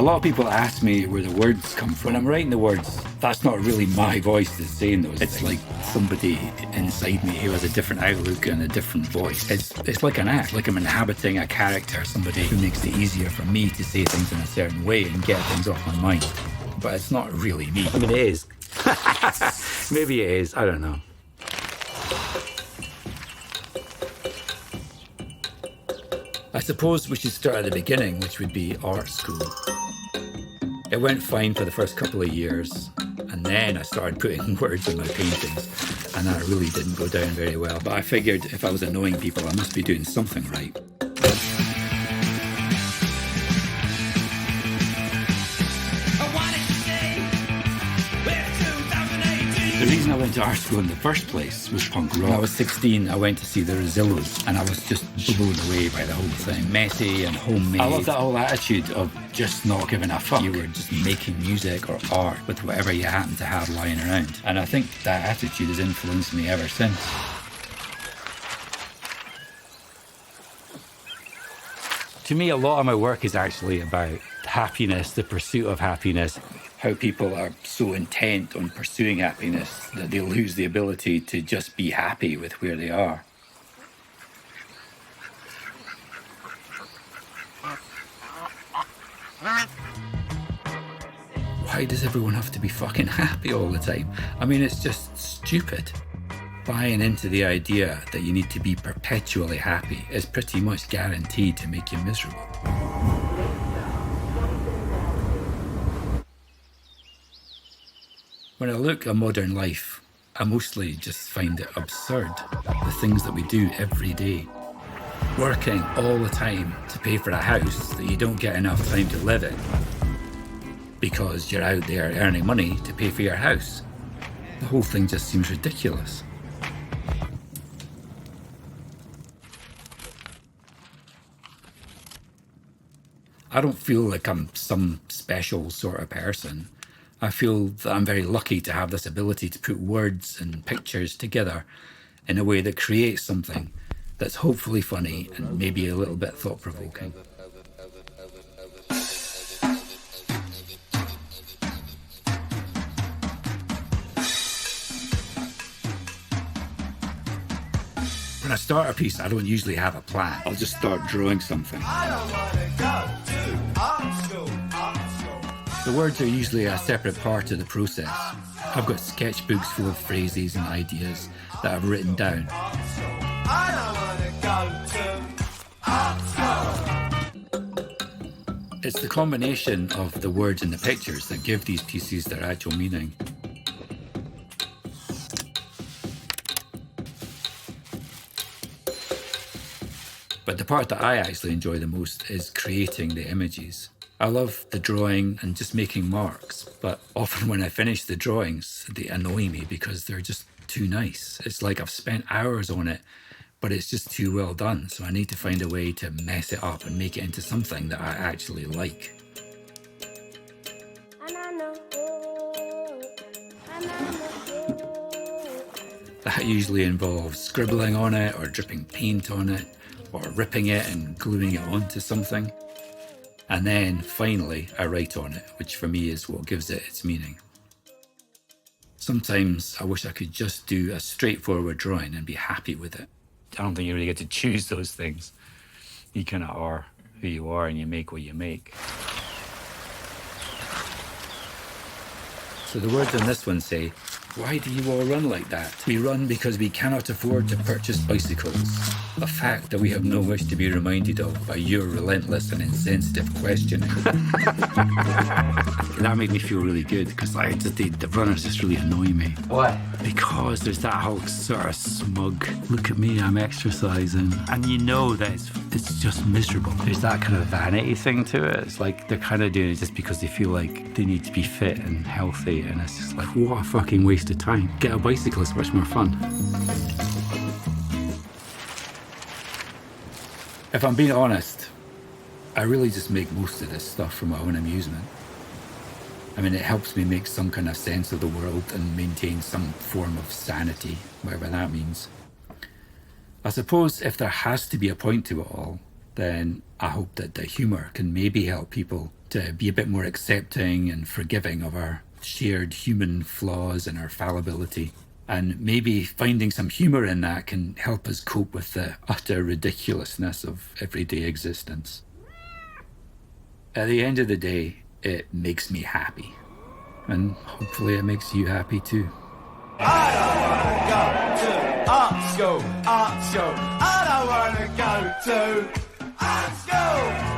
lot of people ask me where the words come from. When I'm writing the words, that's not really my voice that's saying those things. It's like somebody inside me who has a different outlook and a different voice. It's like an act, like I'm inhabiting a character, somebody who makes it easier for me to say things in a certain way and get things off my mind. But it's not really me. I mean, it is. Maybe it is, I don't know. I suppose we should start at the beginning, which would be art school. It went fine for the first couple of years, and then I started putting words in my paintings, and that really didn't go down very well. But I figured if I was annoying people, I must be doing something right. The reason I went to art school in the first place was punk rock. When I was 16, I went to see the Rosillos, and I was just blown away by the whole thing. Messy and homemade. I love that whole attitude of just not giving a fuck. You were just making music or art with whatever you happen to have lying around. And I think that attitude has influenced me ever since. To me, a lot of my work is actually about happiness, the pursuit of happiness. How people are so intent on pursuing happiness that they lose the ability to just be happy with where they are. Why does everyone have to be fucking happy all the time? I mean, it's just stupid. Buying into the idea that you need to be perpetually happy is pretty much guaranteed to make you miserable. When I look at modern life, I mostly just find it absurd. The things that we do every day. Working all the time to pay for a house that you don't get enough time to live in because you're out there earning money to pay for your house. The whole thing just seems ridiculous. I don't feel like I'm some special sort of person. I feel that I'm very lucky to have this ability to put words and pictures together in a way that creates something that's hopefully funny and maybe a little bit thought-provoking. When I start a piece, I don't usually have a plan. I'll just start drawing something. I don't want to go to art school. The words are usually a separate part of the process. I've got sketchbooks full of phrases and ideas that I've written down. I don't want to go to art school. It's the combination of the words and the pictures that give these pieces their actual meaning. But the part that I actually enjoy the most is creating the images. I love the drawing and just making marks, but often when I finish the drawings, they annoy me because they're just too nice. It's like I've spent hours on it, but it's just too well done. So I need to find a way to mess it up and make it into something that I actually like. That usually involves scribbling on it or dripping paint on it or ripping it and gluing it onto something. And then, finally, I write on it, which for me is what gives it its meaning. Sometimes I wish I could just do a straightforward drawing and be happy with it. I don't think you really get to choose those things. You kind of are who you are and you make what you make. So the words on this one say, "Why do you all run like that? We run because we cannot afford to purchase bicycles. A fact that we have no wish to be reminded of by your relentless and insensitive questioning." That made me feel really good because the runners just really annoy me. Why? Because there's that whole sort of smug, look at me, I'm exercising. And you know that it's just miserable. There's that kind of vanity thing to it. It's like they're kind of doing it just because they feel like they need to be fit and healthy. And it's just like, what a fucking waste of time. Get a bicycle, it's much more fun. If I'm being honest, I really just make most of this stuff for my own amusement. I mean, it helps me make some kind of sense of the world and maintain some form of sanity, whatever that means. I suppose if there has to be a point to it all, then I hope that the humour can maybe help people to be a bit more accepting and forgiving of our shared human flaws and our fallibility. And maybe finding some humour in that can help us cope with the utter ridiculousness of everyday existence. At the end of the day, it makes me happy. And hopefully it makes you happy too. I don't wanna go to art school. I don't wanna go to art school.